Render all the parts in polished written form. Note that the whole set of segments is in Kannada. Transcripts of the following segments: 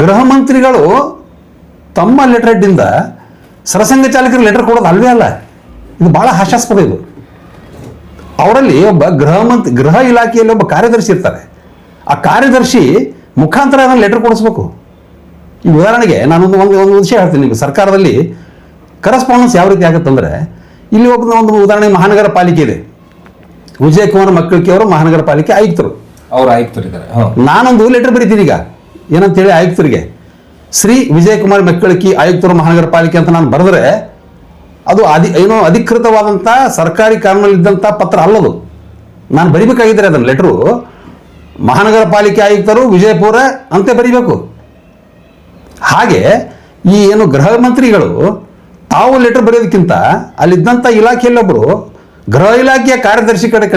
ಗೃಹ ಮಂತ್ರಿಗಳು ತಮ್ಮ ಲೆಟರ್ ಹೆಡ್ಡಿಂದ ಸರಸಂಘ ಚಾಲಕರಿಗೆ ಲೆಟರ್ ಕೊಡೋದು ಅಲ್ವೇ ಅಲ್ಲ. ಇದು ಬಹಳ ಹಾಸ್ಯಾಸ್ಪದ. ಇದು ಅವರಲ್ಲಿ ಒಬ್ಬ ಗೃಹ ಇಲಾಖೆಯಲ್ಲಿ ಒಬ್ಬ ಕಾರ್ಯದರ್ಶಿ ಇರ್ತಾರೆ. ಆ ಕಾರ್ಯದರ್ಶಿ ಮುಖಾಂತರ ಅದನ್ನು ಲೆಟರ್ ಕೊಡಿಸ್ಬೇಕು. ಈ ಉದಾಹರಣೆಗೆ ನಾನೊಂದು ಒಂದು ವಿಷಯ ಹೇಳ್ತೀನಿ ನಿಮಗೆ. ಸರ್ಕಾರದಲ್ಲಿ ಕರೆಸ್ಪಾಂಡೆನ್ಸ್ ಯಾವ ರೀತಿ ಆಗುತ್ತಂದ್ರೆ, ಇಲ್ಲಿ ಒಂದು ಉದಾಹರಣೆ ಮಹಾನಗರ ಪಾಲಿಕೆ ಇದೆ. ವಿಜಯ್ ಕುಮಾರ್ ಮಕ್ಕಳಿಗೆ ಅವರು ಮಹಾನಗರ ಪಾಲಿಕೆ ಆಯುಕ್ತರು. ಅವ್ರು ಆಯುಕ್ತರಿದ್ದಾರೆ. ನಾನೊಂದು ಲೆಟರ್ ಬರೀತೀನಿ ಈಗ, ಏನಂತೇಳಿ ಆಯುಕ್ತರಿಗೆ, ಶ್ರೀ ವಿಜಯ್ ಕುಮಾರ್ ಮೆಕ್ಕಳಕಿ ಆಯುಕ್ತರು ಮಹಾನಗರ ಪಾಲಿಕೆ ಅಂತ ನಾನು ಬರೆದ್ರೆ ಅದು ಏನೋ ಅಧಿಕೃತವಾದಂಥ ಸರ್ಕಾರಿ ಕಾನೂನಲ್ಲಿದ್ದಂಥ ಪತ್ರ ಅಲ್ಲದು. ನಾನು ಬರಿಬೇಕಾಗಿದ್ದರೆ ಅದನ್ನು ಲೆಟರು ಮಹಾನಗರ ಪಾಲಿಕೆ ಆಯುಕ್ತರು ವಿಜಯಪುರ ಅಂತ ಬರಿಬೇಕು. ಹಾಗೆ ಈ ಏನು ಗೃಹ ಮಂತ್ರಿಗಳು ತಾವು ಲೆಟರ್ ಬರೆಯೋದಕ್ಕಿಂತ ಅಲ್ಲಿದ್ದಂಥ ಇಲಾಖೆಯಲ್ಲೊಬ್ಬರು ಗೃಹ ಇಲಾಖೆಯ ಕಾರ್ಯದರ್ಶಿ ಕಡೆ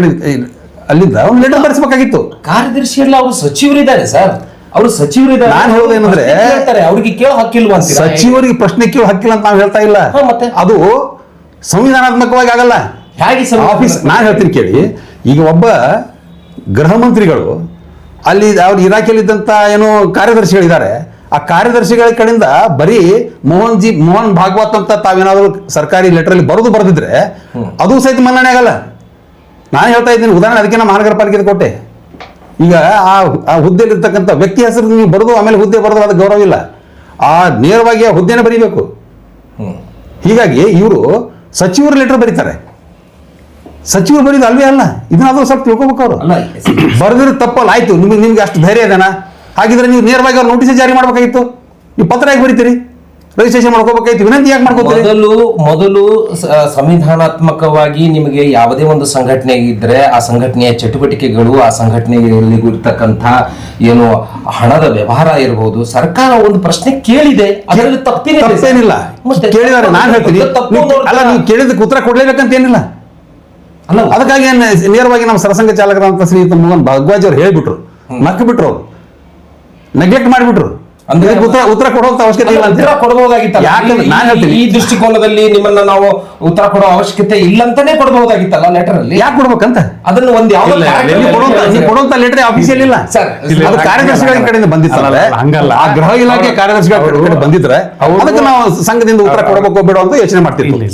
ಅಲ್ಲಿಂದ ಒಂದು ಲೆಟರ್ ಬರೆಸಬೇಕಾಗಿತ್ತು. ಕಾರ್ಯದರ್ಶಿ ಎಲ್ಲ ಅವರು ಸಚಿವರಿದ್ದಾರೆ ಸರ್, ಅವರು ಸಚಿವರಿದ್ದಾರೆ. ನಾನು ಹೇಳೋದೇನಂದ್ರೆ ಅವ್ರಿಗೆ ಕೇಳೋ ಹಕ್ಕಿಲ್ವಾ? ಸಚಿವರಿಗೆ ಪ್ರಶ್ನೆ ಕೇಳೋ ಹಕ್ಕಿಲ್ಲ ಅಂತ ನಾವು ಹೇಳ್ತಾ ಇಲ್ಲ. ಮತ್ತೆ ಅದು ಸಂವಿಧಾನಾತ್ಮಕವಾಗಿ ಆಗಲ್ಲ. ಹೇಗೆ ಆಫೀಸ್ ನಾನು ಹೇಳ್ತೀನಿ ಕೇಳಿ. ಈಗ ಒಬ್ಬ ಗೃಹ ಮಂತ್ರಿಗಳು ಅಲ್ಲಿ ಅವ್ರ ಇಲಾಖೆಯಲ್ಲಿದ್ದಂಥ ಏನು ಕಾರ್ಯದರ್ಶಿಗಳಿದ್ದಾರೆ, ಆ ಕಾರ್ಯದರ್ಶಿಗಳ ಕಡೆಯಿಂದ ಬರೀ ಮೋಹನ್ ಭಾಗವತ್ ಅಂತ ತಾವೇನಾದರೂ ಸರ್ಕಾರಿ ಲೆಟರಲ್ಲಿ ಬರೆದಿದ್ರೆ ಅದು ಸಹಿತ ಮನ್ನಣೆ ಆಗಲ್ಲ. ನಾನು ಹೇಳ್ತಾ ಇದ್ದೀನಿ ಉದಾಹರಣೆ, ಅದಕ್ಕೆ ನಾನು ಮಹಾನಗರ ಪಾಲಿಕೆ ಕೊಟ್ಟೆ. ಈಗ ಆ ಹುದ್ದೆಯಲ್ಲಿರ್ತಕ್ಕಂಥ ವ್ಯಕ್ತಿ ಹೆಸರು ನೀವು ಬರೆದು ಆಮೇಲೆ ಹುದ್ದೆ ಬರೆದು ಅದು ಗೌರವ ಇಲ್ಲ. ಆ ನೇರವಾಗಿ ಆ ಹುದ್ದೆನೇ ಬರೀಬೇಕು. ಹೀಗಾಗಿ ಇವರು ಸಚಿವರು ಲೆಟರ್ ಬರೀತಾರೆ. ಸಚಿವರು ಬರೀದು ಅಲ್ವೇ ಅಲ್ಲ. ಇದನ್ನಾದ್ರೂ ಸ್ವಲ್ಪ ತಿಳ್ಕೊಬೇಕು. ಅವರು ಬರೆದ್ರೆ ತಪ್ಪಲ್ಲ, ಆಯ್ತು, ನಿಮ್ಗೆ ಅಷ್ಟು ಧೈರ್ಯ ಇದೆನಾ? ಹಾಗಿದ್ರೆ ನೀವು ನೇರವಾಗಿ ಅವ್ರು ನೋಟಿಸ್ ಜಾರಿ ಮಾಡ್ಬೇಕಾಗಿತ್ತು. ನೀವು ಪತ್ರ ಯಾಕೆ ಬರೀತೀರಿ? ರಿಜಿಸ್ಟ್ರೇಷನ್ ಮಾಡ್ಕೋಬೇಕಾಯ್ತು, ವಿನಂತಿ ಯಾಕೆ ಮಾಡ್ಕೋತೀರಿ? ಮೊದಲು ಸಂವಿಧಾನಾತ್ಮಕವಾಗಿ ನಿಮಗೆ ಯಾವುದೇ ಒಂದು ಸಂಘಟನೆ ಇದ್ರೆ ಆ ಸಂಘಟನೆಯ ಚಟುವಟಿಕೆಗಳು, ಆ ಸಂಘಟನೆಯಲ್ಲಿ ಇರ್ತಕ್ಕಂಥ ಏನು ಹಣದ ವ್ಯವಹಾರ ಇರಬಹುದು, ಸರ್ಕಾರ ಒಂದು ಪ್ರಶ್ನೆ ಕೇಳಿದೆ, ಅದರಲ್ಲಿ ತಪ್ಪೇನಿಲ್ಲ. ಕೇಳಿದಾರೆ, ನಾನು ಹೇಳ್ತೀನಿ. ಅಲ್ಲ, ನೀವು ಕೇಳಿದಕ್ಕೆ ಉತ್ತರ ಕೊಡ್ಲೇಬೇಕಂತ ಏನಿಲ್ಲ. ಅಲ್ಲ, ಅದಕ್ಕಾಗಿ ನೇರವಾಗಿ ನಮ್ಮ ಸರಸಂಘ ಚಾಲಕರಂತ ಶ್ರೀಯುತ ಮೋಹನ್ ಭಾಗವತ್ ಅವ್ರು ಹೇಳ್ಬಿಟ್ರು, ನಕ್ಕ ಬಿಟ್ರು, ಅವ್ರು ನೆಗ್ಲೆಕ್ಟ್ ಮಾಡಿಬಿಟ್ರು. ಅಂದ್ರೆ ಉತ್ತರ ಕೊಡುವಂತ ಅವಶ್ಯಕತೆ ಇಲ್ಲ ಅಂತ ಕೊಡಬಹುದಾಗಿತ್ತಲ್ಲ. ಯಾಕಂದ್ರೆ ನಾನು ಹೇಳ್ತೀನಿ, ಈ ದೃಷ್ಟಿಕೋನದಲ್ಲಿ ನಿಮ್ಮನ್ನ ನಾವು ಉತ್ತರ ಕೊಡೋ ಅವಶ್ಯಕತೆ ಇಲ್ಲ ಅಂತಾನೆ ಕೊಡಬಹುದಾಗಿತ್ತಲ್ಲ ಲೆಟರ್ ಅಲ್ಲಿ. ಯಾಕೆ ಕೊಡ್ಬೇಕಂತ? ಅದನ್ನು ಒಂದು ಕೊಡುವಂತ ಲೆಟರ್ ಆಫೀಸಿಯಲ್ಲಿ ಇಲ್ಲ ಸರ್, ಅದು ಕಾರ್ಯದರ್ಶಿಗಳ ಕಡೆಯಿಂದ ಬಂದಿತ್ತಲ್ಲ. ಹಂಗಲ್ಲ, ಆ ಗೃಹ ಇಲಾಖೆ ಕಾರ್ಯದರ್ಶಿಗಳ ಕಡೆ ಬಂದಿದ್ರೆ ಅದಕ್ಕೆ ನಾವು ಸಂಘದಿಂದ ಉತ್ತರ ಕೊಡಬೇಕು ಬೇಡ ಅಂತ ಯೋಚನೆ ಮಾಡ್ತೀವಿ.